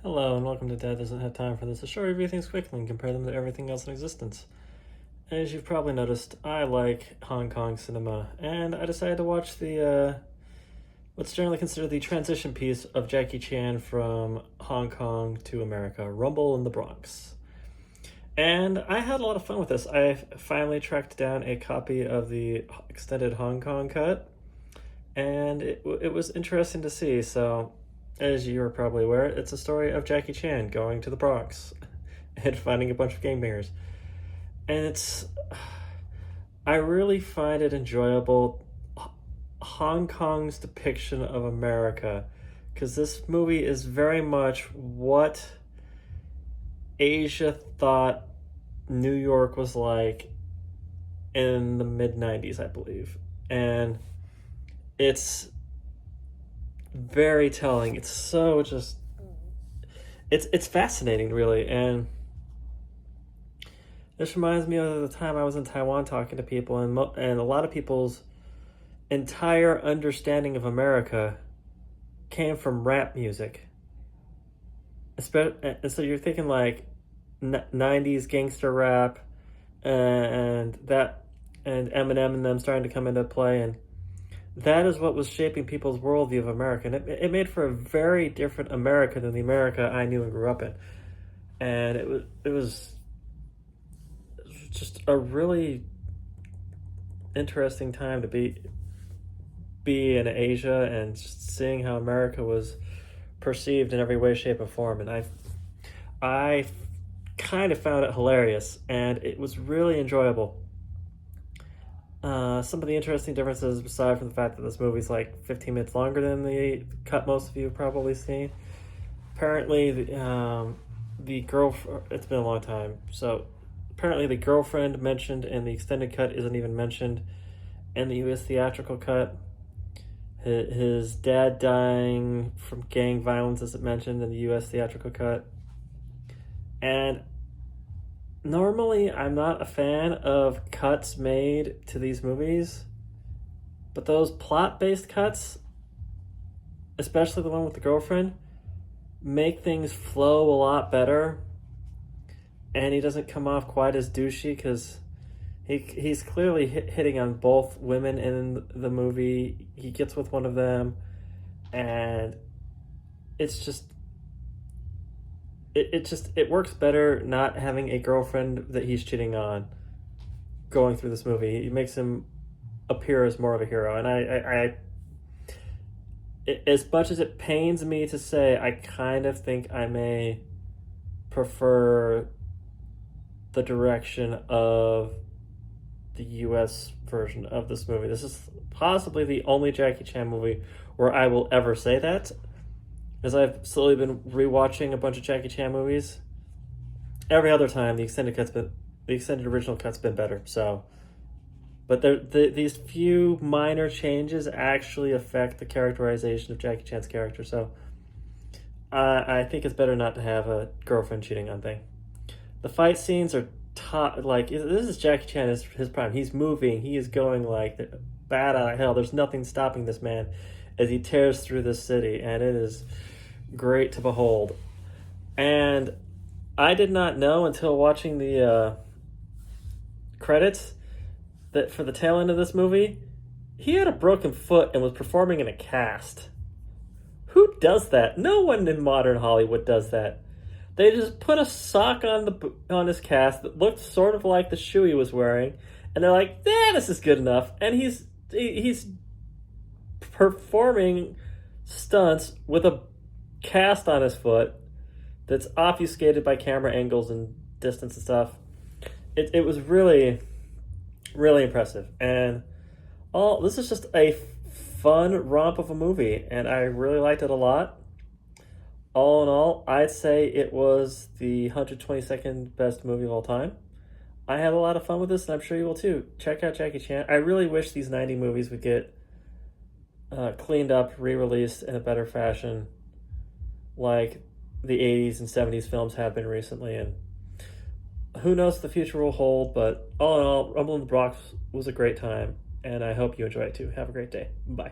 Hello and welcome to Dad Doesn't Have Time for This, a show where we review things quickly and compare them to everything else in existence. As you've probably noticed, I like Hong Kong cinema, and I decided to watch the what's generally considered the transition piece of Jackie Chan from Hong Kong to America, Rumble in the Bronx. And I had a lot of fun with this. I finally tracked down a copy of the extended Hong Kong cut, and it was interesting to see. So, as you're probably aware, it's a story of Jackie Chan going to the Bronx and finding a bunch of gangbangers. And I really find it enjoyable, Hong Kong's depiction of America, because this movie is very much what Asia thought New York was like in the mid 90s, I believe. And it's very telling. It's so just it's fascinating, really. And this reminds me of the time I was in Taiwan talking to people, and a lot of people's entire understanding of America came from rap music. And so you're thinking like 90s gangster rap, and Eminem and them starting to come into play, and that is what was shaping people's worldview of America. And it made for a very different America than the America I knew and grew up in. And it was just a really interesting time to be in Asia and just seeing how America was perceived in every way, shape, and form. And I kind of found it hilarious, and it was really enjoyable. Some of the interesting differences, aside from the fact that this movie's like 15 minutes longer than the cut most of you have probably seen. Apparently, the girlfriend, it's been a long time, so apparently the girlfriend mentioned in the extended cut isn't even mentioned in the US theatrical cut. His dad dying from gang violence isn't mentioned in the US theatrical cut. And normally, I'm not a fan of cuts made to these movies, but those plot-based cuts, especially the one with the girlfriend, make things flow a lot better, and he doesn't come off quite as douchey, because he's clearly hitting on both women in the movie. He gets with one of them, and it's just it works better not having a girlfriend that he's cheating on going through this movie. It makes him appear as more of a hero. And I as much as it pains me to say, I kind of think I may prefer the direction of the US version of this movie. This is possibly the only Jackie Chan movie where I will ever say that, as I've slowly been rewatching a bunch of Jackie Chan movies. Every other time, the extended original cut's been better. So, but these few minor changes actually affect the characterization of Jackie Chan's character. So, I think it's better not to have a girlfriend cheating on thing. The fight scenes are like, this is Jackie Chan his prime. He's moving. He is going like bat out of hell. There's nothing stopping this man as he tears through this city, and it is great to behold. And I did not know until watching the credits that for the tail end of this movie, he had a broken foot and was performing in a cast. Who does that? No one in modern Hollywood does that. They just put a sock on his cast that looked sort of like the shoe he was wearing, and they're like, this is good enough. And he's performing stunts with a cast on his foot that's obfuscated by camera angles and distance and stuff. It was really, really impressive. And this is just a fun romp of a movie, and I really liked it a lot. All in all, I'd say it was the 122nd best movie of all time. I had a lot of fun with this, and I'm sure you will too. Check out Jackie Chan. I really wish these 90 movies would get cleaned up, re-released in a better fashion, like the 80s and 70s films have been recently. And who knows what the future will hold, but all in all, Rumble in the Bronx was a great time, and I hope you enjoy it too. Have a great day. Bye.